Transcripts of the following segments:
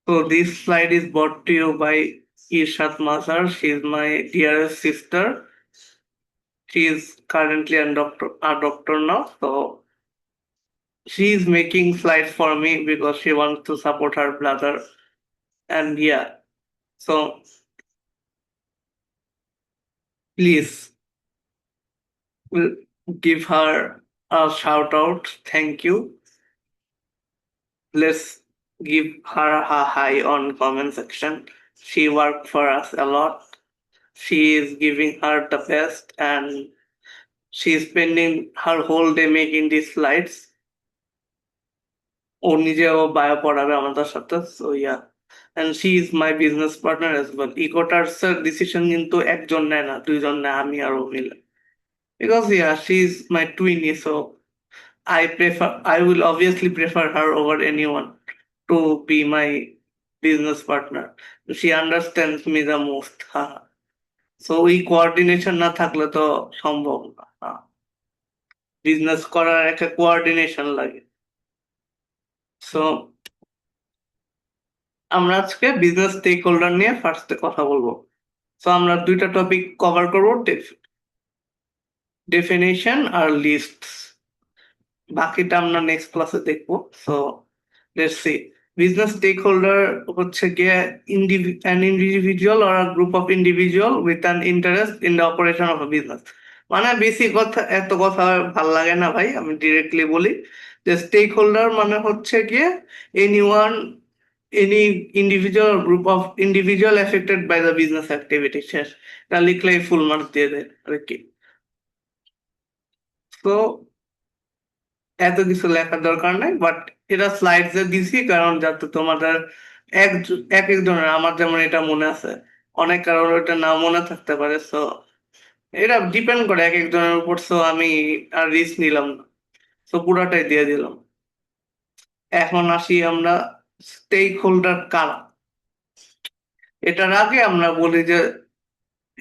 So this slide is brought to you by Irshad Mazhar. She is my dearest sister. She is currently a doctor now. So she is making slides for me because she wants to support her brother. And yeah, so please will give her a shout out. Thank you. Let's give her a high on comment section. She worked for us a lot. She is giving her the best and she is spending her whole day making these slides. ও নিজেও bio পড়াবে আমাদের সাথে, so yeah, and she is my business partner as well. ইকোটার্স এর decision কিন্তু একজন নেয় না, দুইজন নেয়, আমি আর ও মিলে। Because yeah, she is my twinny, so I will obviously prefer her over anyone to be my business partner. She understands me the most. So ওই কোঅর্ডিনেশন না থাকলে তো সম্ভব না। বিজনেস করার একটা কোঅর্ডিনেশন লাগে। সো আমরা আজকে বিজনেস স্টেক হোল্ডার নিয়ে ফার্স্টে কথা বলবো। সো আমরা দুইটা টপিক কভার করবো, ডেফিনেশন আর লিস্ট। বাকিটা আমরা নেক্সট ক্লাসে দেখবো। So let's see. Business stakeholder হচ্ছে গিয়ে an individual or a group of individual with an interest in the operation of a business। মানে বেশি কথা, এত কথা ভাল লাগে না ভাই, আমি ডিরেক্টলি বলি যে স্টেক হোল্ডার মানে হচ্ছে গিয়ে anyone, any individual or group of individual affected by the business activity। শেষ, এটা লিখলেই ফুল মার্ক দিয়ে দেয় আর কি। তো এত কিছু লেখার দরকার নাই, বাট এটা স্লাইডস এ দিছি কারণ যাতে তোমাদের এক এক একজনের, আমার যেমন এটা মনে আছে, অনেক কারণ এটা না মনে থাকতে পারে। সো এটা ডিপেন্ড করে এক একজনের উপর। সো আমি আর রিস্ক নিলাম না, সো পুরাটাই দিয়ে দিলাম। এখন আসি আমরা স্টেক হোল্ডার কারা। এটার আগে আমরা বলি যে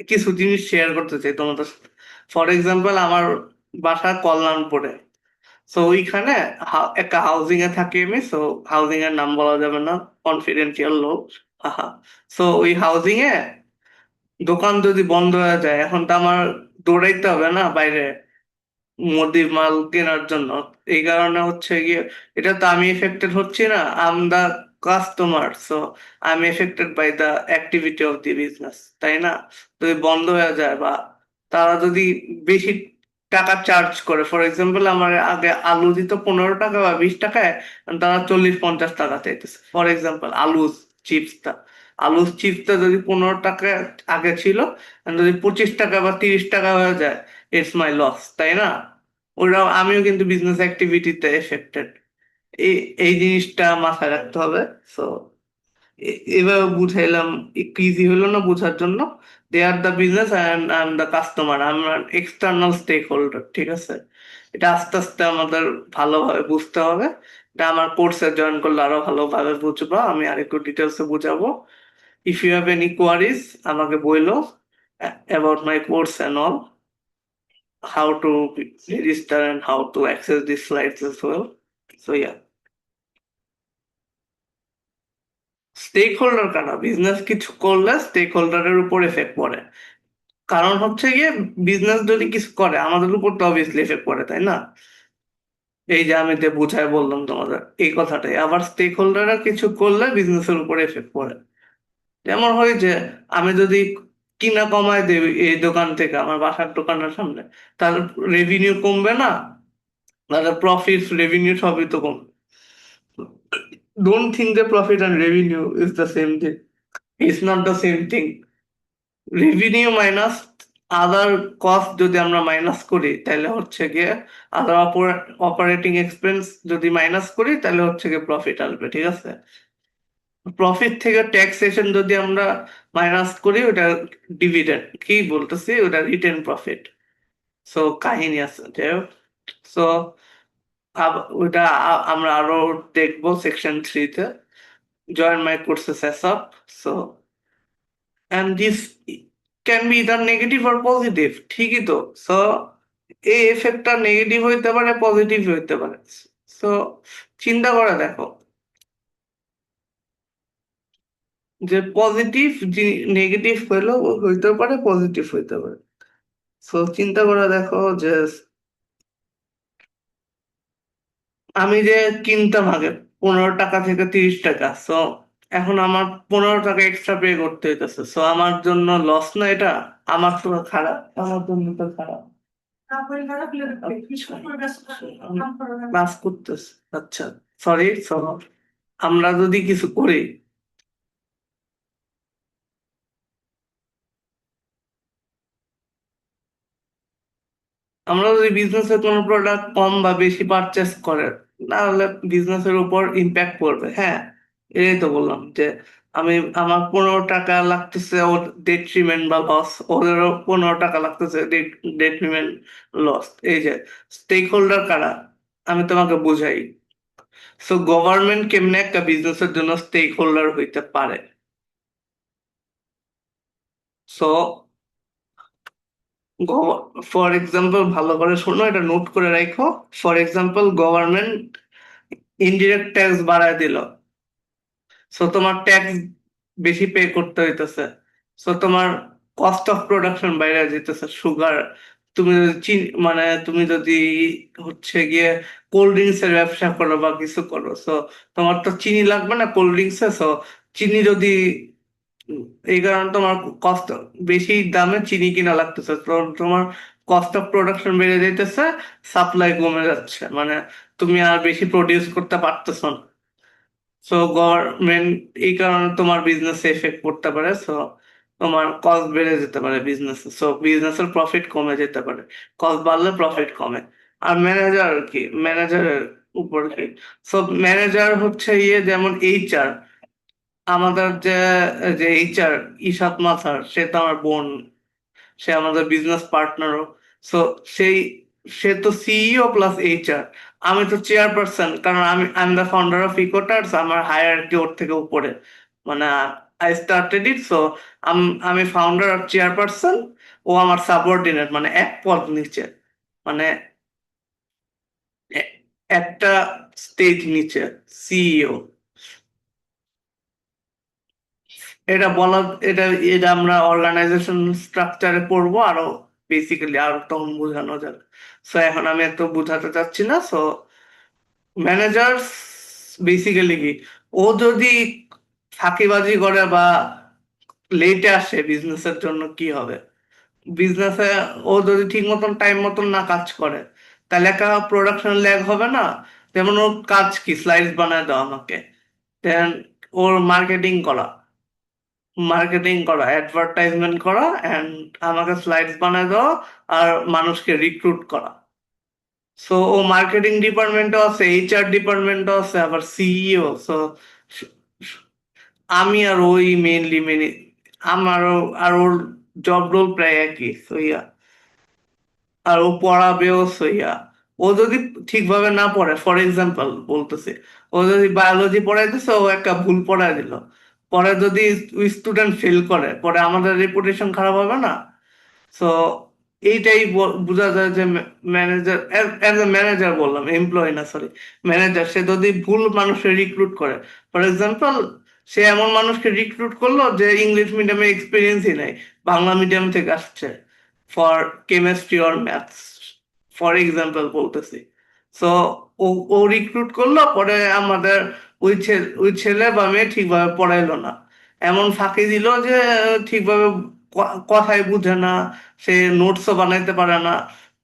কিছু জিনিস শেয়ার করতে চাই তোমাদের সাথে। ফর এক্সাম্পল, আমার বাসা কল্যাণপুরে। সো ওইখানে একটা হাউজিং এ থাকি আমি। সো হাউজিং এর নাম বলা যাবে না, কনফিডেন্সিয়াল লোক। হাহা। সো ওই হাউজিং এ দোকান যদি বন্ধ হয়ে যায়, এখন তো আমার দৌড়াইতে হবে না বাইরে মুদি মাল কেনার জন্য। এই কারণে হচ্ছে গিয়ে এটা তো আমি এফেক্টেড হচ্ছি না, I'm the customer. So I am affected by the activity of the business, তাই না? যদি বন্ধ হয়ে যায় বা তারা যদি বেশি টাকা চার্জ করে, ফর এক্সাম্পল আমার আগে আলু দিত 15 টাকা বা 20 টাকায়, তারা 40-50 টাকা চাইতেছে। ফর এক্সাম্পল চিপসটা আলু চিপসটা যদি 15 টাকা আগে ছিল, যদি 25 টাকা বা 30 টাকা হয়ে যায়, ইটস মাই লস, তাই না? ওরাও, আমিও কিন্তু বিজনেস অ্যাক্টিভিটিতে এফেক্টেড। এই এই জিনিসটা মাথায় রাখতে হবে। সো এভাবে বুঝাইলাম, একটু ইজি হলো না বোঝার জন্য? They are the business and I am the customer, আমার এক্সটার্নাল স্টেক হোল্ডার, ঠিক আছে? এটা আস্তে আস্তে আমাদের ভালোভাবে বুঝতে হবে। এটা আমার কোর্সে জয়েন করলে আরো ভালোভাবে বুঝবা, আমি আরেকটু ডিটেলসে বুঝাবো। If you have any queries আমাকে বইলো about my course and all, how to register and how to access these slides as well. So yeah, stakeholder কারা? বিজনেস কিছু করলে স্টেক হোল্ডারের উপর এফেক্ট পড়ে। কারণ হচ্ছে গিয়ে বিজনেস যদি কিছু করে আমাদের উপর তো অবভিয়াসলি এফেক্ট পড়ে, তাই না? এই যে আমি যে বুঝায় বললাম তোমাদের এই কথাটাই, আবার স্টেক হোল্ডাররা কিছু করলে বিজনেসের উপর এফেক্ট পড়ে। যেমন হয় যে আমি যদি কিনা কমায় দেই এই দোকান থেকে আমার বাসার দোকানের সামনে, তাহলে রেভিনিউ কমবে না? তাহলে প্রফিট রেভিনিউ সবই তো কমবে। Don't think the profit and revenue is the same thing. It's not the same thing. Revenue minus other cost যদি আমরা মাইনাস করি তাহলে হচ্ছে গিয়ে, আদার অপারেটিং এক্সপেন্স যদি মাইনাস করি তাহলে হচ্ছে গিয়ে প্রফিট আসবে, ঠিক আছে? প্রফিট থেকে ট্যাক্সেশন যদি আমরা মাইনাস করি, ওটা ডিভিডেন্ড কি বলতেছি, ওটা রিটেন প্রফিট। সো কাহিনী আছে, যাই হোক। সো ওটা আমরা আরো দেখবো section 3-তে। join my courses as up. So, and this can be either negative or positive, ঠিকই তো? সো এই এফেক্টটা নেগেটিভ হইতে পারে, পজিটিভ হইতে পারে। সো চিন্তা করে দেখো, যে পজিটিভ, নেগেটিভ হইলেও হইতে পারে, পজিটিভ হইতে পারে। সো চিন্তা করে দেখো যে আমি যে কিনতাম আগে 15 টাকা থেকে 30 টাকা, সো এখন আমার 15 টাকা এক্সট্রা পে করতে হইতেছে, সো আমার জন্য লস না এটা? আমার তো খারাপ, আমার জন্য তো খারাপ। ক্লাস করতেছে, আচ্ছা, সরি সরি। আমরা যদি কিছু করি, আমরা যদি বিজনেসের কোনো প্রোডাক্ট কম বা বেশি পারচেস করে, তাহলে বিজনেসের উপর ইম্প্যাক্ট পড়বে। হ্যাঁ, এই তো বললাম যে আমি, আমার 15 টাকা লাগতেছে ওর ডেট্রিমেন্ট বা লস, ওদেরও 15 টাকা লাগতেছে ডেট্রিমেন্ট লস। এই যে স্টেক হোল্ডার কারা, আমি তোমাকে বুঝাই। সো গভর্নমেন্ট কেমনে একটা বিজনেসের জন্য স্টেক হোল্ডার হইতে পারে? সো ফর এক্সাম্পল, ভালো করে শোনো, এটা নোট করে রাখো। For example, government indirect tax বাড়ায় দিল, সো তোমার ট্যাক্স বেশি পে করতে হইতেছে, সো তোমার কস্ট অফ প্রোডাকশন বাইরে যেতেছে। সুগার, তুমি যদি মানে তুমি যদি হচ্ছে গিয়ে কোল্ড ড্রিঙ্কস এর ব্যবসা করো বা কিছু করো, সো তোমার তো চিনি লাগবে না কোল্ড ড্রিঙ্কস এ, সো চিনি যদি উম, এই কারণে তোমার কস্ট, বেশি দামে চিনি কিনা লাগতেছে, তো তোমার কস্ট অফ প্রোডাকশন বেড়ে যাইতেছে, সাপ্লাই কমে যাচ্ছে, মানে তুমি আর বেশি প্রডিউস করতে পারতেছো না। সো গভর্নমেন্ট এই কারণে তোমার বিজনেসে এফেক্ট পড়তে পারে, সো তোমার কস্ট বেড়ে যেতে পারে বিজনেস, সো বিজনেসের প্রফিট কমে যেতে পারে। কস্ট বাড়লে প্রফিট কমে। আর ম্যানেজার কি, ম্যানেজারের উপর কি? সো ম্যানেজার হচ্ছে ইয়ে, যেমন এইচআর, আমাদের যে যে এইচআর, ইশাত মাথার, সে তো আমার বোন, সে আমাদের বিজনেস পার্টনারও। সো সেই, সে তো সিইও প্লাস এইচআর, আমি তো চেয়ারপারসন, কারণ আমি I am the founder of ইকোটার্স, আমার হায়ারার্কি ওর থেকে উপরে, মানে আই স্টার্টেড ইট। সো আমি ফাউন্ডার আর চেয়ারপারসন, ও আমার সাবঅর্ডিনেট, মানে এক পদ নিচে, মানে এ- একটা স্টেজ নিচে, সিইও। এটা বলা, এটা এটা আমরা অর্গানাইজেশন স্ট্রাকচারে পড়বো আরো, বেসিক্যালি আরো তখন বোঝানো যাবে। সো এখন আমি এত বোঝাতে চাচ্ছি না। সো ম্যানেজার বেসিক্যালি কি, ও যদি ফাঁকিবাজি করে বা লেটে আসে, বিজনেসের জন্য কি হবে? বিজনেসে ও যদি ঠিক মতন টাইম মতন না কাজ করে, তাহলে একটা প্রোডাকশন ল্যাগ হবে না? যেমন ওর কাজ কি, স্লাইডস বানায় দেওয়া আমাকে, দেন ওর মার্কেটিং করা, অ্যাডভার্টাইজমেন্ট করা, অ্যান্ড আমাকে স্লাইডস বানায় দেওয়া, আর মানুষকে রিক্রুট করা। সো ও মার্কেটিং ডিপার্টমেন্টও আছে, এইচআর ডিপার্টমেন্টও আছে, আবার সিইও। সো আমি আর ওই মেনলি আমারও, আর ওর জব রোল প্রায় একই, সো ইয়া। আর ও পড়াবেও, সো ইয়া। ও যদি ঠিকভাবে না পড়ে, ফর এক্সাম্পল বলতেছে, ও যদি বায়োলজি পড়াইতেছে, ও একটা ভুল পড়াই দিল, পরে যদি স্টুডেন্ট ফেল করে, পরে আমাদের রেপুটেশন খারাপ হবে না? সো এইটাই বোঝা যায় যে ম্যানেজার, অ্যাজ এ ম্যানেজার বললাম, এমপ্লয়ি না, সরি, ম্যানেজার, সে যদি ভুল মানুষকে রিক্রুট করে, ফর এক্সাম্পল, সে এমন মানুষকে রিক্রুট করলো যে ইংলিশ মিডিয়ামে এক্সপিরিয়েন্সই নাই, বাংলা মিডিয়াম থেকে আসছে, for chemistry or maths, for example বলতেছি। সো ও ও রিক্রুট করলো, পরে আমাদের ওই ছেলে বা মেয়ে ঠিকভাবে পড়াইলো না, এমন ফাঁকি দিল যে ঠিকভাবে কথাই বুঝে না, সে নোটসও বানাইতে পারে না,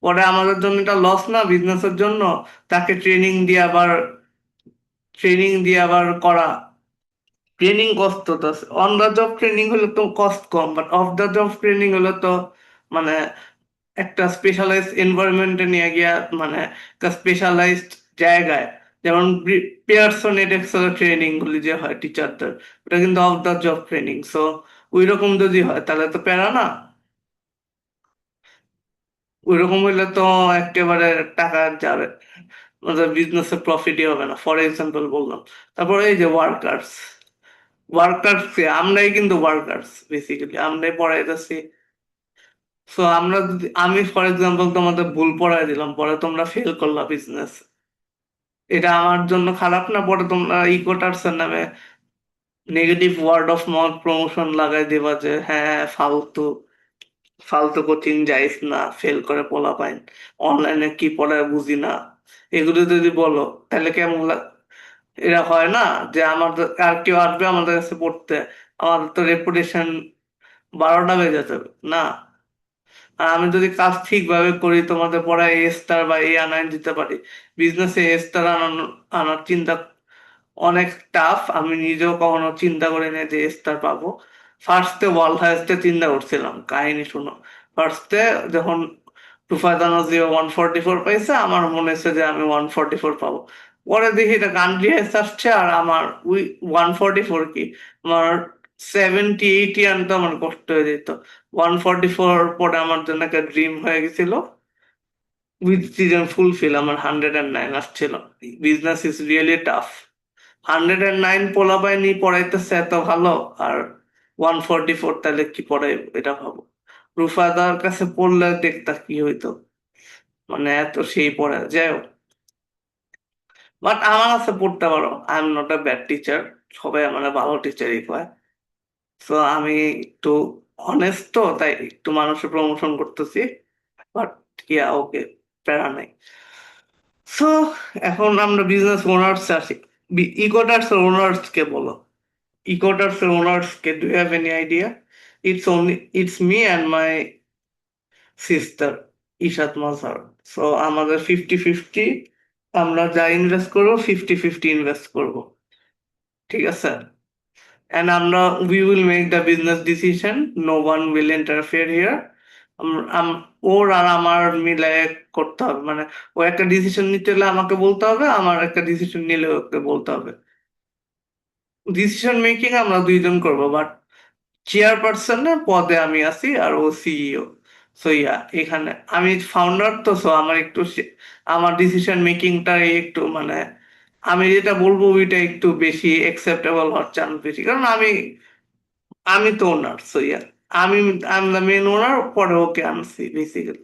পরে আমাদের জন্য এটা লস না বিজনেসের জন্য? তাকে ট্রেনিং দিয়ে আবার করা, ট্রেনিং কষ্ট তো, অন দ্য জব ট্রেনিং হলে তো cost com, but of the job training হলে তো, মানে একটা স্পেশালাইজড এনভায়রনমেন্টে নিয়ে গিয়া, মানে একটা স্পেশালাইজড জায়গায়, যেমন পিয়ারসন এডেক্সেল ট্রেনিং গুলি যে হয় টিচারদের, ওটা কিন্তু of the job training. So ওই রকম যদি হয় তাহলে তো প্যারা না, ওইরকম হইলে তো একেবারে টাকা যাবে, বিজনেসে প্রফিটই হবে না, ফর এক্সাম্পল বললাম। তারপরে এই যে ওয়ার্কার্স, ওয়ার্কার্স আমরাই কিন্তু ওয়ার্কার্স, বেসিক্যালি আমরাই পড়াইতেছি। সো আমরা যদি, আমি ফর এক্সাম্পল তোমাদের ভুল পড়াই দিলাম, পরে তোমরা ফেল করলা বিজনেস, এটা আমার জন্য খারাপ না? পরে তোমরা ইকোটার্সের নামে negative word of mouth promotion লাগাই দিবা যে হ্যাঁ ফালতু ফালতু কোচিং যাইস না, ফেল করে পোলাপাইন, অনলাইনে কি পড়ায় বুঝি না, এগুলো যদি বলো তাহলে কেমন এরা হয় না যে আমাদের আর কেউ আসবে আমাদের কাছে পড়তে, আমাদের তো রেপুটেশন 12টা বেজে যাবে না। আর আমি যদি কাজ ঠিকভাবে করি, তোমাদের পড়ায় এ স্টার বা এ আনাই দিতে পারি, বিজনেসে এ স্টার আনার চিন্তা অনেক টাফ। আমি নিজেও কখনো চিন্তা করি না যে স্টার পাবো। ফার্স্টে ওয়ার্ল্ড হাইস্টে চিন্তা করছিলাম, কাহিনী শুনো। ফার্স্টে যখন তুফাইল নাজিও 144 পাইছে, আমার মনে হচ্ছে যে আমি 144 পাবো। পরে দেখি এটা কান্ট্রি হাইস্ট আসছে, আর আমার ওই 144 কি, আমার 70-80 আনতে আমার কষ্ট হয়ে যেত। 144 পরে আমার জন্য একটা ড্রিম হয়ে গেছিল, উইথ সিজন ফুলফিল আমার 109 আসছিল। Business is really tough. 109 পোলাপাই নিয়ে পড়াইতেছে এত ভালো, আর 144 তাহলে কি পড়াই, এটা ভাবো। রুফাদার কাছে পড়লে দেখতা কি হইতো, মানে এত সেই পড়ে যাই হোক। বাট আমার কাছে পড়তে পারো, I am not a bad teacher, সবাই আমার ভালো টিচারই কয়। তো আমি একটু অনেস্ট, তো তাই একটু মানুষের প্রমোশন করতেছি। বাট ইয়া ওকে, প্যারা নাই। সো এখন আমরা বিজনেস ওনার্স আসি। ইকোটার্স ওনার্স কে বলো, ইকোটার্স ওনার্স কে, do you have any idea? It's me and my sister Ishat Mazhar. So আমাদের 50-50, আমরা যা ইনভেস্ট করবো 50-50 ইনভেস্ট করবো, ঠিক আছে? অ্যান্ড আমরা we will make the business decision, no one will interfere here. ওর আর আমার মিলে করতে হবে, মানে ও একটা ডিসিশন নিতে হলে আমাকে বলতে হবে, আমার একটা ডিসিশন নিলে ওকে বলতে হবে। ডিসিশন মেকিং আমরা দুইজন করবো, বাট চেয়ারপারসনের পদে আমি আছি আর ও সিইও। সো ইয়া, এখানে আমি ফাউন্ডার, তো সো আমার একটু আমার ডিসিশন মেকিংটা একটু মানে আমি যেটা বলবো ওইটা একটু বেশি অ্যাকসেপ্টেবল হওয়ার চান্স বেশি, কারণ আমি আমি তো ওনার। সো ইয়া, আমি আই দ্য মেন ওনার। পরে ওকে আনছি বেসিক্যালি,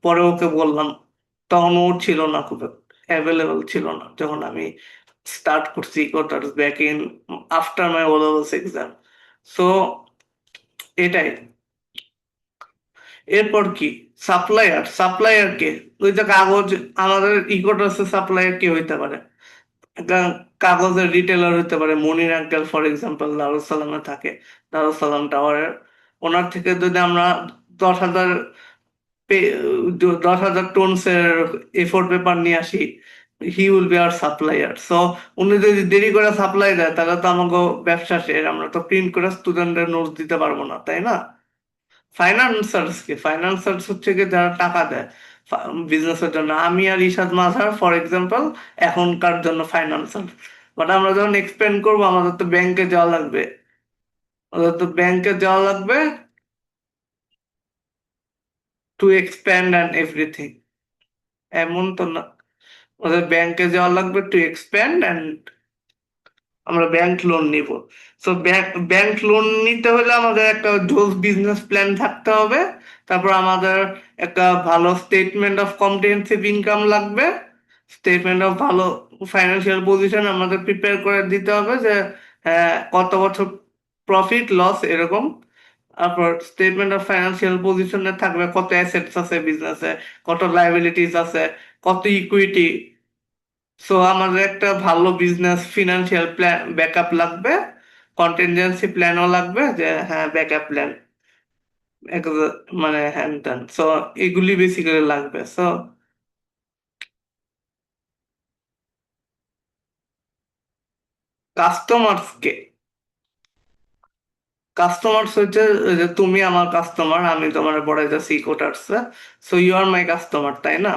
পরে ওকে বললাম। তখন ও ছিল না, খুব অ্যাভেলেবল ছিল না যখন আমি স্টার্ট করছি কোটার্স back in after my O levels exam. So এটাই। এরপর কি, সাপ্লায়ার, সাপ্লায়ার কে? ওই যে কাগজ, আমাদের ইকোটাসের সাপ্লায়ার কে হইতে পারে? কাগজের রিটেলার হইতে পারে মনির আঙ্কেল, ফর এক্সাম্পল দারুসালামে থাকে, দারুসালাম টাওয়ারের। ওনার থেকে যদি আমরা 10,000 10,000 টনস এর এ4 পেপার নিয়ে আসি, he will be hour supplier. So উনি যদি দেরি করে সাপ্লাই দেয় তাহলে তো আমাকে ব্যবসা শেষ, আমরা তো প্রিন্ট করে স্টুডেন্টদের নোটস দিতে পারবো না, তাই না? ফাইন্যান্সার্স কে, ফাইন্যান্সার্স হচ্ছে কি যারা টাকা দেয় বিজনেসের জন্য। আমি আর ইশাদ মাঝার ফর এক্সাম্পল এখনকার জন্য ফাইন্যান্সার। বাট আমরা যখন এক্সপেন্ড করবো আমাদের তো ব্যাংকে যাওয়া লাগবে, আমাদের তো ব্যাংকে যাওয়া লাগবে টু এক্সপ্যান্ড অ্যান্ড এভরিথিং। এমন তো না, আমাদের ব্যাংকে যাওয়া লাগবে টু এক্সপ্যান্ড অ্যান্ড আমরা ব্যাংক লোন নিব। সো ব্যাংক লোন নিতে হলে আমাদের একটা জোস বিজনেস প্ল্যান থাকতে হবে। তারপর আমাদের একটা ভালো স্টেটমেন্ট অফ কম্প্রিহেনসিভ ইনকাম লাগবে, স্টেটমেন্ট অফ ভালো ফাইন্যান্সিয়াল পজিশন আমাদের প্রিপেয়ার করে দিতে হবে, যে হ্যাঁ কত বছর প্রফিট লস এরকম। তারপর স্টেটমেন্ট অফ ফাইন্যান্সিয়াল পজিশনে থাকবে কত অ্যাসেটস আছে বিজনেসে, কত লাইবিলিটিস আছে, কত ইকুইটি। সো আমাদের একটা ভালো বিজনেস ফিনান্সিয়াল প্ল্যান ব্যাকআপ লাগবে, কন্টিনজেন্সি প্ল্যানও লাগবে, যে হ্যাঁ ব্যাকআপ প্ল্যান মানে হ্যান ত্যান। সো এগুলি বেসিক্যালি লাগবে। সো কাস্টমার্স কে, কাস্টমার্স হচ্ছে ওই যে তুমি আমার কাস্টমার, আমি তোমার পড়াইতেছি কোটার্স। So you are my customer, তাই না?